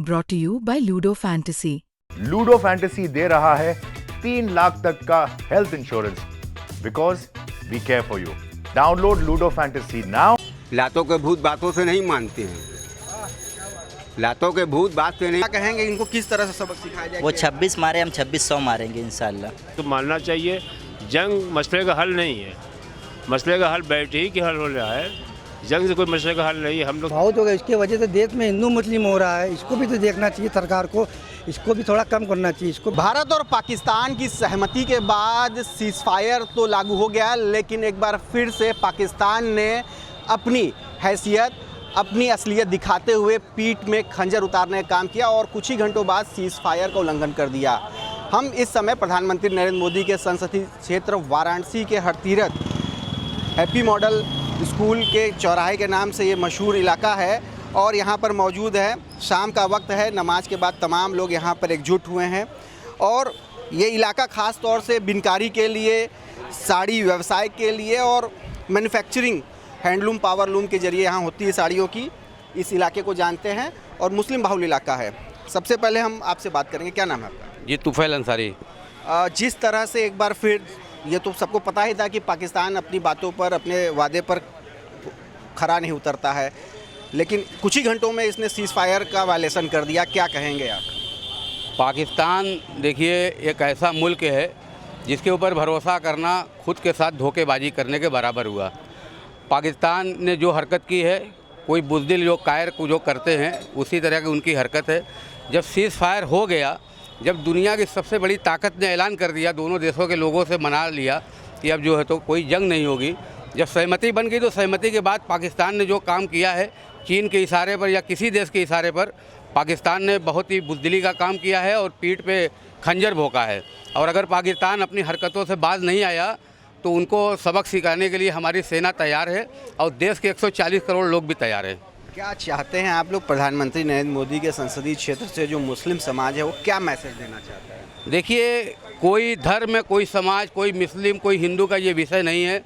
Brought to you by Ludo Fantasy. Ludo Fantasy दे रहा है 3 लाख तक का health insurance because we care for you. Download Ludo Fantasy now. लातों के भूत बातों से नहीं मानते हैं, लातों के भूत बात से नहीं। क्या कहेंगे इनको किस तरह से सबक सिखाया जाए? वो 26 मारे, हम 2600 मारेंगे इंशाल्लाह। तो मानना चाहिए जंग मसले का हल नहीं है, मसले का हल बैठे ही के हल हो रहा है। जंग से कोई मसले का हल नहीं है। हम लोग बहुत हो गया, इसकी वजह से देश में हिंदू मुस्लिम हो रहा है। इसको भी तो देखना चाहिए सरकार को, इसको भी थोड़ा कम करना चाहिए इसको। भारत और पाकिस्तान की सहमति के बाद सीज़फायर तो लागू हो गया, लेकिन एक बार फिर से पाकिस्तान ने अपनी हैसियत, अपनी असलियत दिखाते हुए पीठ में खंजर उतारने का काम किया और कुछ ही घंटों बाद सीज़फायर का उल्लंघन कर दिया। हम इस समय प्रधानमंत्री नरेंद्र मोदी के संसदीय क्षेत्र वाराणसी के हरतीरथ हैप्पी मॉडल स्कूल के चौराहे के नाम से ये मशहूर इलाका है और यहाँ पर मौजूद है। शाम का वक्त है, नमाज के बाद तमाम लोग यहाँ पर एकजुट हुए हैं और ये इलाका ख़ास तौर से बिनकारी के लिए, साड़ी व्यवसाय के लिए और मैन्युफैक्चरिंग हैंडलूम पावरलूम के ज़रिए यहाँ होती है साड़ियों की। इस इलाके को जानते हैं और मुस्लिम बाहुल इलाका है। सबसे पहले हम आपसे बात करेंगे, क्या नाम है आपका? जी तुफैल अंसारी। जिस तरह से एक बार फिर ये तो सबको पता ही था कि पाकिस्तान अपनी बातों पर, अपने वादे पर खरा नहीं उतरता है, लेकिन कुछ ही घंटों में इसने सीज़फायर का वायलेशन कर दिया। क्या कहेंगे आप? पाकिस्तान देखिए एक ऐसा मुल्क है जिसके ऊपर भरोसा करना खुद के साथ धोखेबाजी करने के बराबर हुआ। पाकिस्तान ने जो हरकत की है, कोई बुज़दिल जो कायर को जो करते हैं उसी तरह की उनकी हरकत है। जब सीज़फायर हो गया, जब दुनिया की सबसे बड़ी ताकत ने ऐलान कर दिया, दोनों देशों के लोगों से मना लिया कि अब जो है तो कोई जंग नहीं होगी, जब सहमति बन गई तो सहमति के बाद पाकिस्तान ने जो काम किया है, चीन के इशारे पर या किसी देश के इशारे पर पाकिस्तान ने बहुत ही बुज़दिली का काम किया है और पीठ पे खंजर भोंका है। और अगर पाकिस्तान अपनी हरकतों से बाज नहीं आया तो उनको सबक सिखाने के लिए हमारी सेना तैयार है और देश के 140 करोड़ लोग भी तैयार हैं। क्या चाहते हैं आप लोग प्रधानमंत्री नरेंद्र मोदी के संसदीय क्षेत्र से जो मुस्लिम समाज है वो क्या मैसेज देना चाहता है? देखिए, कोई धर्म, कोई समाज, कोई मुस्लिम, कोई हिंदू का ये विषय नहीं है।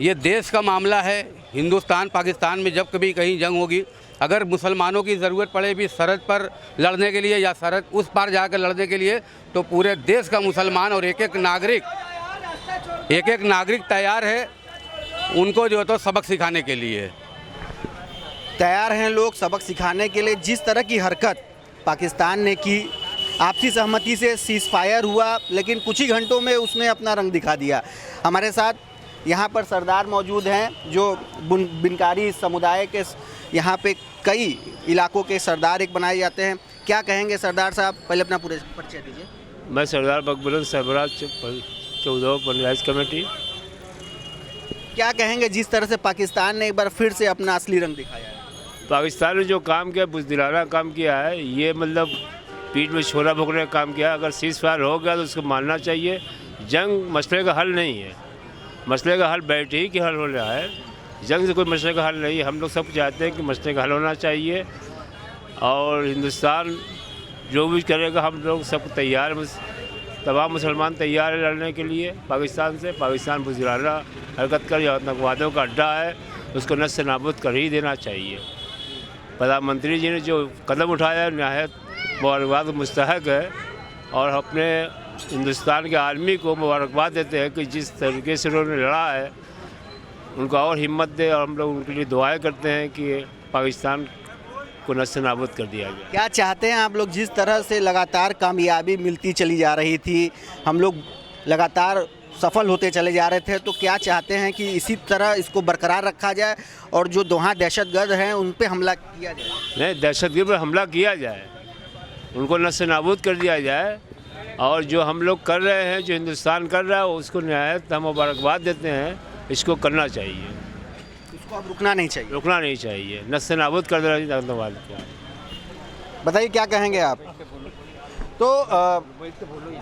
ये देश का मामला है। हिंदुस्तान पाकिस्तान में जब कभी कहीं जंग होगी, अगर मुसलमानों की ज़रूरत पड़े भी सरहद पर लड़ने के लिए या सरहद उस पार जाकर लड़ने के लिए, तो पूरे देश का मुसलमान और एक एक नागरिक तैयार है उनको जो है तो सबक सिखाने के लिए। तैयार हैं लोग सबक सिखाने के लिए। जिस तरह की हरकत पाकिस्तान ने की, आपसी सहमति से सीज़फायर हुआ, लेकिन कुछ ही घंटों में उसने अपना रंग दिखा दिया। हमारे साथ यहाँ पर सरदार मौजूद हैं जो बिनकारी समुदाय के, यहाँ पे कई इलाकों के सरदार एक बनाए जाते हैं। क्या कहेंगे सरदार साहब? पहले अपना पूरे परिचय दीजिए। मैं सरदार बकबुल सरबराज 14 पंचायत कमेटी। क्या कहेंगे जिस तरह से पाकिस्तान ने एक बार फिर से अपना असली रंग दिखाया है? पाकिस्तान ने जो काम किया, बुज़दिलाना काम किया है, ये मतलब पीठ में छोला भोंकने का काम किया। अगर सीज़फायर हो गया तो उसको मानना चाहिए। जंग मसले का हल नहीं है, मसले का हल बैठे ही के हल हो रहा है। जंग से कोई मसले का हल नहीं है। हम लोग सब चाहते हैं कि मसले का हल होना चाहिए और हिंदुस्तान जो भी करेगा हम लोग सब तैयार, तमाम मुसलमान तैयार है लड़ने के लिए पाकिस्तान से। पाकिस्तान बुज़दिलाना हरकत कर या आतंकवादियों का अड्डा है, उसको नस्ल नाबूद कर ही देना चाहिए। प्रधानमंत्री जी ने जो कदम उठाया है नहायत मुबारकबाद मुस्तहक है और अपने हिंदुस्तान के आर्मी को मुबारकबाद देते हैं कि जिस तरीके से उन्होंने लड़ा है उनको और हिम्मत दे और हम लोग उनके लिए दुआएं करते हैं कि पाकिस्तान को नस्ल नाबूद कर दिया जाए। क्या चाहते हैं आप लोग? जिस तरह से लगातार कामयाबी मिलती चली जा रही थी, हम लोग लगातार सफल होते चले जा रहे थे, तो क्या चाहते हैं कि इसी तरह इसको बरकरार रखा जाए और जो दोहा दहशतगर्द हैं उन पे हमला किया जाए? नहीं, दहशतगर्द पर हमला किया जाए, उनको नस्ल नाबूद कर दिया जाए और जो हम लोग कर रहे हैं, जो हिंदुस्तान कर रहा है, उसको नहायत हम मुबारकबाद देते हैं। इसको करना चाहिए, इसको अब रुकना नहीं चाहिए। रुकना नहीं चाहिए, नस्ल नाबूद कर देना चाहिए आतंकवाद को। बताइए क्या कहेंगे आप? तो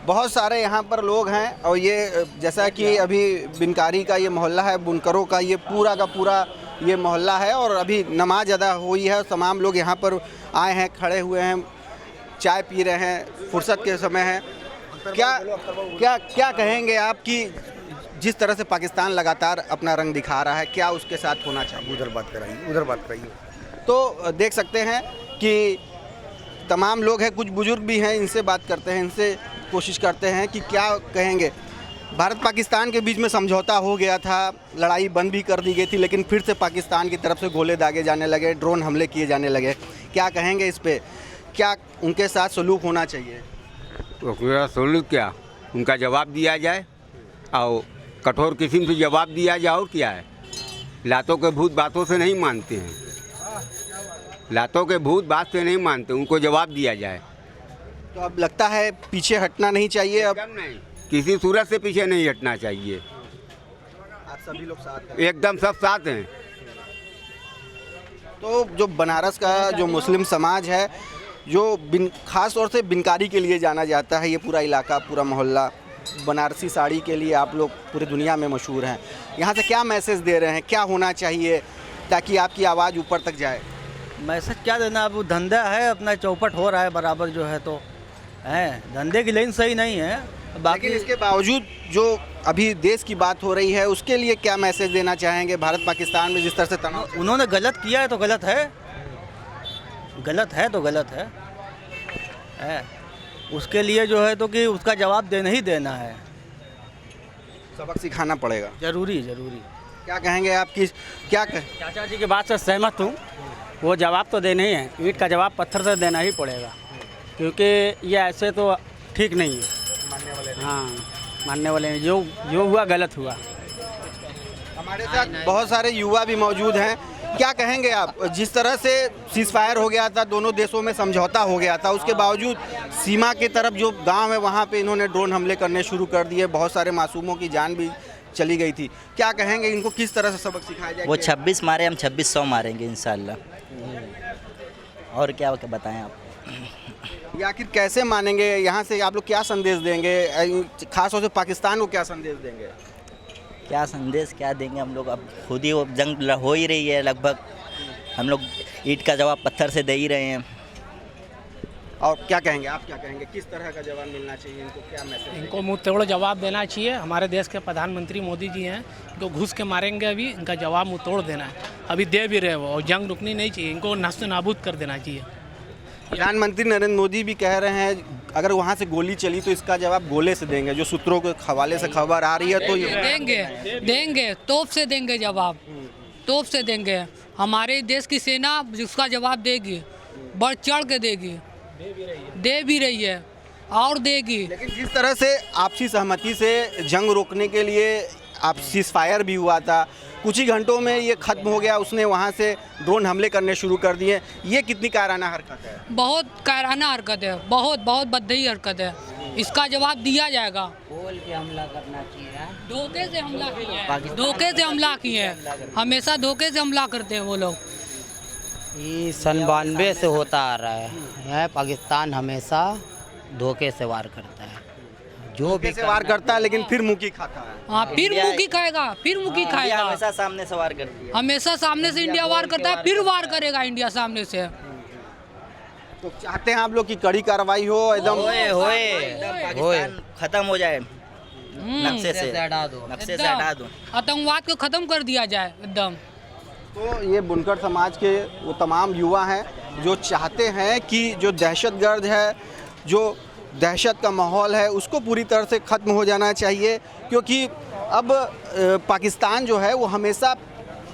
बहुत सारे यहाँ पर लोग हैं और ये जैसा कि अभी बिनकारी का ये मोहल्ला है, बुनकरों का ये पूरा का पूरा ये मोहल्ला है और अभी नमाज अदा हुई है। तमाम लोग यहाँ पर आए हैं, खड़े हुए हैं, चाय पी रहे हैं, फुर्सत के समय है। क्या कहेंगे आप कि जिस तरह से पाकिस्तान लगातार अपना रंग दिखा रहा है, क्या उसके साथ होना चाहिए? उधर बात कराइए। तो देख सकते हैं कि तमाम लोग हैं, कुछ बुजुर्ग भी हैं, इनसे बात करते हैं, इनसे कोशिश करते हैं कि क्या कहेंगे। भारत पाकिस्तान के बीच में समझौता हो गया था, लड़ाई बंद भी कर दी गई थी, लेकिन फिर से पाकिस्तान की तरफ से गोले दागे जाने लगे, ड्रोन हमले किए जाने लगे। क्या कहेंगे इस पे, क्या उनके साथ सलूक होना चाहिए? तो सलूक क्या, उनका जवाब दिया जाए और कठोर किस्म से जवाब दिया जाए। और क्या है, लातों के भूत बातों से नहीं मानते हैं, लातों के भूत बात से नहीं मानते, उनको जवाब दिया जाए। तो अब लगता है पीछे हटना नहीं चाहिए, अब एकदम नहीं, किसी सूरत से पीछे नहीं हटना चाहिए। आप सभी लोग साथ हैं? एकदम सब साथ हैं। तो जो बनारस का जो मुस्लिम समाज है, जो ख़ास तौर से बिनकारी के लिए जाना जाता है, ये पूरा इलाका, पूरा मोहल्ला बनारसी साड़ी के लिए आप लोग पूरी दुनिया में मशहूर हैं। यहाँ से क्या मैसेज दे रहे हैं, क्या होना चाहिए ताकि आपकी आवाज़ ऊपर तक जाए? मैसेज क्या देना, अब धंधा है अपना, चौपट हो रहा है बराबर जो है, तो है धंधे की लाइन सही नहीं है। लेकिन इसके बावजूद जो अभी देश की बात हो रही है, उसके लिए क्या मैसेज देना चाहेंगे? भारत पाकिस्तान में जिस तरह से तनाव, उन्होंने गलत किया है तो गलत है, गलत है तो गलत है, उसके लिए जो है तो कि उसका जवाब देना ही देना है, सबक सिखाना पड़ेगा। जरूरी जरूरी। क्या कहेंगे आपकी, क्या चाचा जी की बात से सहमत हूँ, वो जवाब तो देना ही है, ईंट का जवाब पत्थर से देना ही पड़ेगा, क्योंकि ये ऐसे तो ठीक नहीं है। हाँ, मानने वाले हैं, जो हुआ गलत हुआ। हमारे साथ बहुत सारे युवा भी मौजूद हैं। क्या कहेंगे आप, जिस तरह से सीज फायर हो गया था, दोनों देशों में समझौता हो गया था, उसके बावजूद सीमा की तरफ जो गांव है वहां पे इन्होंने ड्रोन हमले करने शुरू कर दिए, बहुत सारे मासूमों की जान भी चली गई थी। क्या कहेंगे, इनको किस तरह से सबक सिखाया जाए? वो 26 मारे, हम 2600 मारेंगे इंशाल्लाह। और क्या बताएं आप? ये आखिर कैसे मानेंगे? यहाँ से आप लोग क्या संदेश देंगे, खास तौर से पाकिस्तान को क्या संदेश देंगे? क्या संदेश क्या देंगे, हम लोग अब खुद ही वो जंग हो ही रही है लगभग, हम लोग ईंट का जवाब पत्थर से दे ही रहे हैं। और क्या कहेंगे आप, क्या कहेंगे, किस तरह का जवाब मिलना चाहिए इनको, क्या मैसेज? इनको मुंह तोड़ जवाब देना चाहिए। हमारे देश के प्रधानमंत्री मोदी जी हैं, इनको घुस के मारेंगे, अभी इनका जवाब मुंह तोड़ देना है, अभी दे भी रहे वो, और जंग रुकनी नहीं चाहिए, इनको नष्ट नाबूद कर देना चाहिए। प्रधानमंत्री नरेंद्र मोदी भी कह रहे हैं अगर वहाँ से गोली चली तो इसका जवाब गोले से देंगे, जो सूत्रों के हवाले से खबर आ रही है। तो ये देंगे तोप से देंगे जवाब, तोप से देंगे। हमारे देश की सेना उसका जवाब देगी, बढ़ चढ़ के देगी, दे भी रही है और देगी। लेकिन जिस तरह से आपसी सहमति से जंग रोकने के लिए आप सीज फायर भी हुआ था, कुछ ही घंटों में ये खत्म हो गया, उसने वहाँ से ड्रोन हमले करने शुरू कर दिए, ये कितनी कायराना हरकत है? बहुत कायराना हरकत है, बहुत बहुत बदही हरकत है। इसका जवाब दिया जाएगा। बोल के हमला करना चाहिए, धोखे से हमला किए हैं, धोखे से हमला किए हैं, हमेशा धोखे से हमला करते हैं वो लोग। ये 92 से होता आ रहा है, पाकिस्तान हमेशा धोखे से वार करता है, जो भी से वार करता है, लेकिन फिर मुकी खाता है। हाँ, फिर मुकी खाएगा, फिर मुकी खाएगा। हमेशा सामने से वार करती है, हमेशा सामने से इंडिया वार करता है, फिर वार करेगा इंडिया सामने से। तो चाहते हैं आप लोग की कड़ी कार्रवाई हो, एकदम पाकिस्तान खत्म हो जाए, नक्शे से हटा दो, आतंकवाद को खत्म कर दिया जाए एकदम। तो ये बुनकर समाज के वो तमाम युवा हैं जो चाहते हैं कि जो दहशतगर्द है, जो दहशत का माहौल है, उसको पूरी तरह से ख़त्म हो जाना चाहिए, क्योंकि अब पाकिस्तान जो है वो हमेशा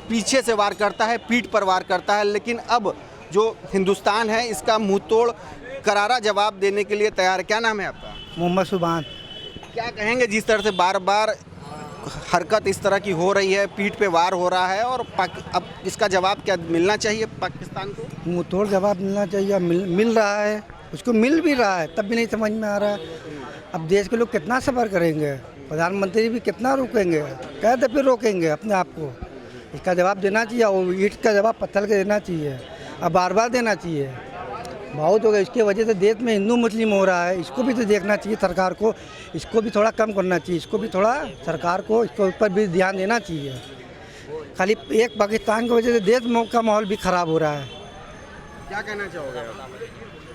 पीछे से वार करता है, पीठ पर वार करता है, लेकिन अब जो हिंदुस्तान है इसका मुंह तोड़ करारा जवाब देने के लिए तैयार है। क्या नाम है आपका? मोहम्मद सुबान। क्या कहेंगे, जिस तरह से बार बार हरकत इस तरह की हो रही है, पीठ पे वार हो रहा है, और अब इसका जवाब क्या मिलना चाहिए पाकिस्तान को? मुँह तोड़ जवाब मिलना चाहिए, मिल रहा है, उसको मिल भी रहा है, तब भी नहीं समझ में आ रहा है। अब देश के लोग कितना सफ़र करेंगे, प्रधानमंत्री भी कितना रोकेंगे, कह दे फिर रोकेंगे अपने आप को। इसका जवाब देना चाहिए, और ईंट का जवाब पत्थर के देना चाहिए, अब बार बार देना चाहिए। बहुत हो गया, इसके वजह से देश में हिंदू मुस्लिम हो रहा है, इसको भी तो देखना चाहिए सरकार को, इसको भी थोड़ा कम करना चाहिए, इसको भी थोड़ा सरकार को इसके ऊपर भी ध्यान देना चाहिए। खाली एक पाकिस्तान की वजह से देश का माहौल भी ख़राब हो रहा है। क्या कहना चाहोगे?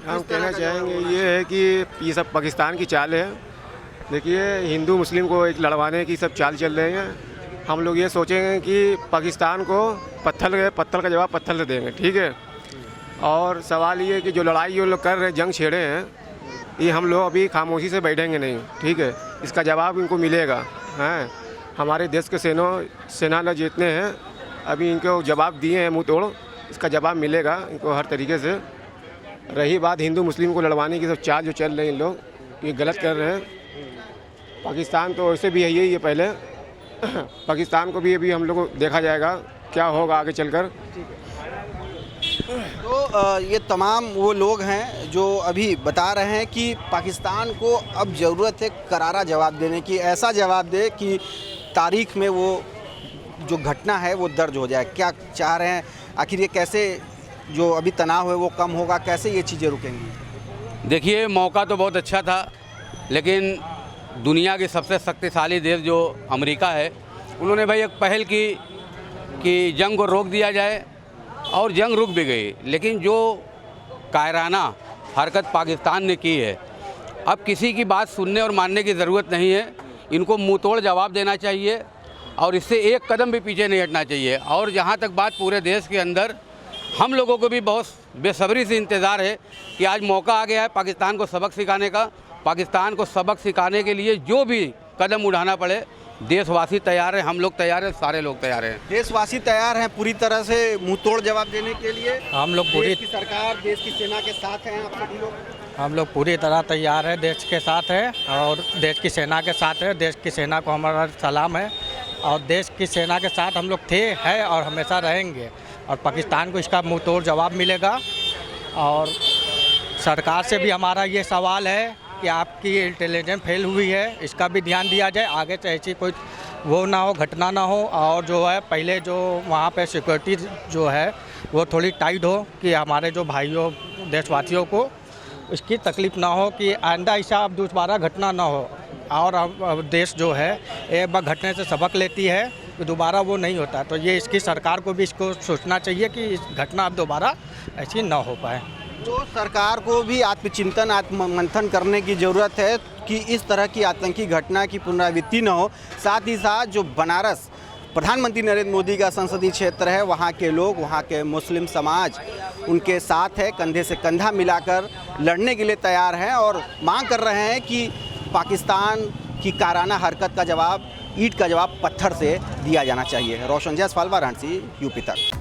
हम कहना चाहेंगे ये है कि ये सब पाकिस्तान की चाल है। देखिए, हिंदू मुस्लिम को एक लड़वाने की सब चाल चल रहे हैं। हम लोग ये सोचेंगे कि पाकिस्तान को पत्थर का जवाब पत्थर से देंगे, ठीक है, और सवाल ये है कि जो लड़ाई ये लोग कर रहे हैं, जंग छेड़े हैं, ये हम लोग अभी खामोशी से बैठेंगे नहीं, ठीक है। इसका जवाब इनको मिलेगा। हैं, हमारे देश के सेना न जितने हैं अभी इनको जवाब दिए हैं मुँह तोड़, इसका जवाब मिलेगा इनको हर तरीके से। रही बात हिंदू मुस्लिम को लड़वाने की सब चाल जो चल रहे हैं इन लोग, ये गलत कर रहे हैं। पाकिस्तान तो वैसे भी है यही है पहले, पाकिस्तान को भी अभी हम लोग को देखा जाएगा क्या होगा आगे चलकर। तो ये तमाम वो लोग हैं जो अभी बता रहे हैं कि पाकिस्तान को अब ज़रूरत है करारा जवाब देने की, ऐसा जवाब दे कि तारीख में वो जो घटना है वो दर्ज हो जाए। क्या चाह रहे हैं, आखिर ये कैसे जो अभी तनाव है वो कम होगा, कैसे ये चीज़ें रुकेंगी? देखिए, मौका तो बहुत अच्छा था, लेकिन दुनिया की सबसे शक्तिशाली देश जो अमेरिका है, उन्होंने भाई एक पहल की कि जंग को रोक दिया जाए, और जंग रुक भी गई। लेकिन जो कायराना हरकत पाकिस्तान ने की है, अब किसी की बात सुनने और मानने की ज़रूरत नहीं है। इनको मुँह तोड़ जवाब देना चाहिए और इससे एक कदम भी पीछे नहीं हटना चाहिए। और जहाँ तक बात पूरे देश के अंदर, हम लोगों को भी बहुत बेसब्री से इंतज़ार है कि आज मौका आ गया है पाकिस्तान को सबक सिखाने का। पाकिस्तान को सबक सिखाने के लिए जो भी कदम उठाना पड़े, देशवासी तैयार हैं, हम लोग तैयार हैं, सारे लोग तैयार हैं। देशवासी तैयार हैं पूरी तरह से मुंह तोड़ जवाब देने के लिए। हम लोग पूरी देश की सरकार, देश की सेना के साथ हैं आप सभी लोग? हम लोग पूरी तरह तैयार है, देश के साथ है और देश की सेना के साथ है। देश की सेना को हमारा सलाम है और देश की सेना के साथ हम लोग थे, है और हमेशा रहेंगे। और पाकिस्तान को इसका मुंह तोड़ जवाब मिलेगा। और सरकार से भी हमारा ये सवाल है कि आपकी इंटेलिजेंस फेल हुई है, इसका भी ध्यान दिया जाए। आगे से ऐसी कोई वो ना हो, घटना ना हो। और जो है पहले जो वहाँ पे सिक्योरिटी जो है वो थोड़ी टाइट हो कि हमारे जो भाइयों देशवासियों को इसकी तकलीफ़ ना हो कि आइंदा ऐसा अब दोबारा घटना ना हो। और अब देश जो है एक बार घटने से सबक लेती है तो दोबारा वो नहीं होता। तो ये इसकी सरकार को भी इसको सोचना चाहिए कि इस घटना अब दोबारा ऐसी ना हो पाए। तो सरकार को भी आत्मचिंतन, आत्ममंथन करने की ज़रूरत है कि इस तरह की आतंकी घटना की पुनरावृत्ति न हो। साथ ही साथ जो बनारस प्रधानमंत्री नरेंद्र मोदी का संसदीय क्षेत्र है, वहाँ के लोग, वहाँ के मुस्लिम समाज उनके साथ है, कंधे से कंधा मिलाकर लड़ने के लिए तैयार हैं और मांग कर रहे हैं कि पाकिस्तान की काराना हरकत का जवाब, ईंट का जवाब पत्थर से दिया जाना चाहिए। रोशन जायसवाल, वाराणसी, यूपी तक।